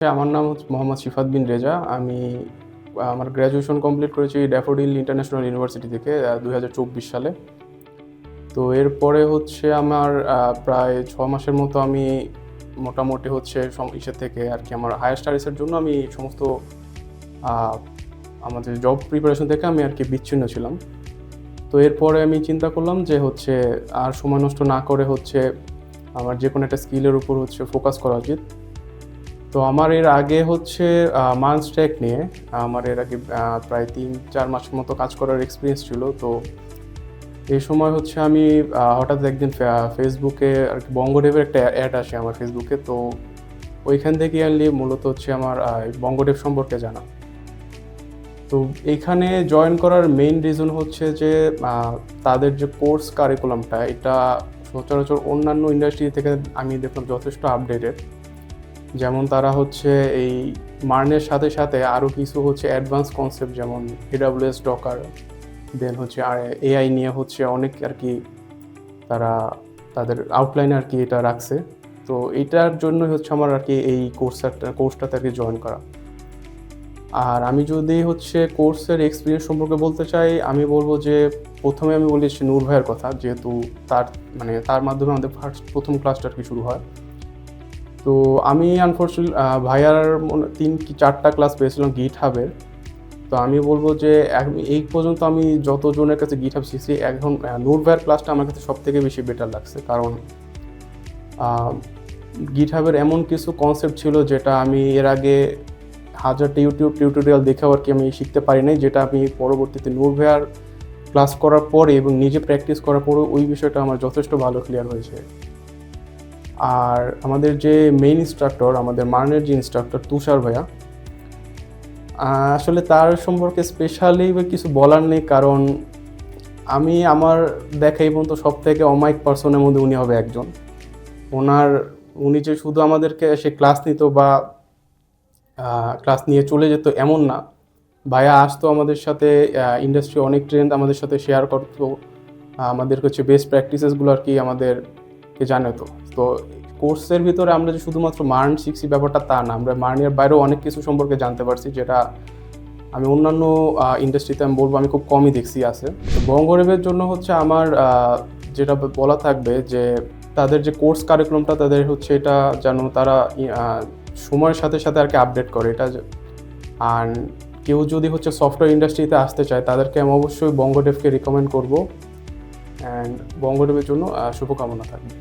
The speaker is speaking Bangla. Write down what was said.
আমার নাম হচ্ছে মোহাম্মদ শিফাত বিন রেজা। আমি আমার গ্র্যাজুয়েশন কমপ্লিট করেছি ড্যাফোডিল ইন্টারন্যাশনাল ইউনিভার্সিটি থেকে ২০২৪ সালে। তো এরপরে হচ্ছে আমার প্রায় ৬ মাসের মতো আমি মোটামুটি হচ্ছে ইসের থেকে আর কি আমার হায়ার স্টাডিজের জন্য আমি সমস্ত আ আমাদের জব প্রিপারেশন থেকে আমি আর কি বিচ্ছিন্ন ছিলাম। তো এরপরে আমি চিন্তা করলাম যে হচ্ছে আর সময় নষ্ট না করে হচ্ছে আমার যেকোনো একটা স্কিলের উপর হচ্ছে ফোকাস করা উচিত। তো আমার এর আগে হচ্ছে মানস্ট্যাক নিয়ে আমার এর আগে প্রায় ৩-৪ মাসের মতো কাজ করার এক্সপেরিয়েন্স ছিল। তো এই সময় হচ্ছে আমি হঠাৎ একদিন ফেসবুকে আর কি বঙ্গডেভের একটা অ্যাড আসে আমার ফেসবুকে। তো ওইখান থেকে আনলি মূলত হচ্ছে আমার বঙ্গডেভ সম্পর্কে জানা। তো এইখানে জয়েন করার মেইন রিজন হচ্ছে যে তাদের যে কোর্স কারিকুলামটা এটা সচরাচর অন্যান্য ইন্ডাস্ট্রি থেকে আমি দেখলাম যথেষ্ট আপডেটেড। যেমন তারা হচ্ছে এই মার্নের সাথে সাথে আরও কিছু হচ্ছে অ্যাডভান্স কনসেপ্ট যেমন AWS ডকার দেন হচ্ছে আর এআই নিয়ে হচ্ছে অনেক আর কি তারা তাদের আউটলাইনে আর কি এটা রাখছে। তো এটার জন্যই হচ্ছে আমার আর কি এই কোর্সটাতে আর কি জয়েন করা। আর আমি যদি হচ্ছে কোর্সের এক্সপিরিয়েন্স সম্পর্কে বলতে চাই, আমি বলব যে প্রথমে আমি বলি নূর ভাইয়ের কথা, যেহেতু তার মাধ্যমে আমাদের প্রথম ক্লাসটা আর কি শুরু হয়। তো আমি আনফরচুনেটলি ভাইয়ার ৩ কি ৪টা ক্লাস পেয়েছিলাম GitHub-এর। তো আমি বলব যে এই পর্যন্ত আমি যতজনের কাছে GitHub শিখছি এখন নূর ভাইয়ের ক্লাসটা আমার কাছে সবথেকে বেশি বেটার লাগছে। কারণ GitHub-এর এমন কিছু কনসেপ্ট ছিল যেটা আমি এর আগে হাজারটা ইউটিউব টিউটোরিয়াল দেখেও আর কি আমি শিখতে পারি নাই, যেটা আমি পরবর্তীতে নূর ভাইয়ার ক্লাস করার পরে এবং নিজে প্র্যাকটিস করার পরে ওই বিষয়টা আমার যথেষ্ট ভালো ক্লিয়ার হয়েছে। আর আমাদের যে মেইন ইনস্ট্রাক্টর, আমাদের মার্নের যে ইনস্ট্রাক্টর তুষার ভাইয়া, আসলে তার সম্পর্কে স্পেশালি কিছু বলার নেই। কারণ আমি আমার দেখা এই পর্যন্ত সবথেকে অমায়িক পার্সনের মধ্যে উনি হবে একজন। উনি যে শুধু আমাদেরকে এসে ক্লাস নিত বা ক্লাস নিয়ে চলে যেত এমন না। ভাইয়া আসতো আমাদের সাথে, ইন্ডাস্ট্রি অনেক ট্রেন্ড আমাদের সাথে শেয়ার করতো, আমাদেরকে হচ্ছে বেস্ট প্র্যাকটিসেসগুলো আর কি আমাদেরকে জানাতো। তো কোর্সের ভিতরে আমরা যে শুধুমাত্র মার্ন শিখছি ব্যাপারটা তা না, আমরা মার্নের বাইরেও অনেক কিছু সম্পর্কে জানতে পারছি, যেটা আমি অন্যান্য ইন্ডাস্ট্রিতে আমি বলবো আমি খুব কমই দেখছি আছে। বঙ্গডেভের জন্য হচ্ছে আমার যেটা বলা থাকবে যে তাদের যে কোর্স কারিকুলামটা তাদের হচ্ছে এটা যেন তারা সময়ের সাথে সাথে আর কি আপডেট করে এটা। আর কেউ যদি হচ্ছে সফটওয়্যার ইন্ডাস্ট্রিতে আসতে চায় তাদেরকে আমি অবশ্যই বঙ্গডেভকে রিকমেন্ড করবো। অ্যান্ড বঙ্গডেভের জন্য শুভকামনা থাকবে।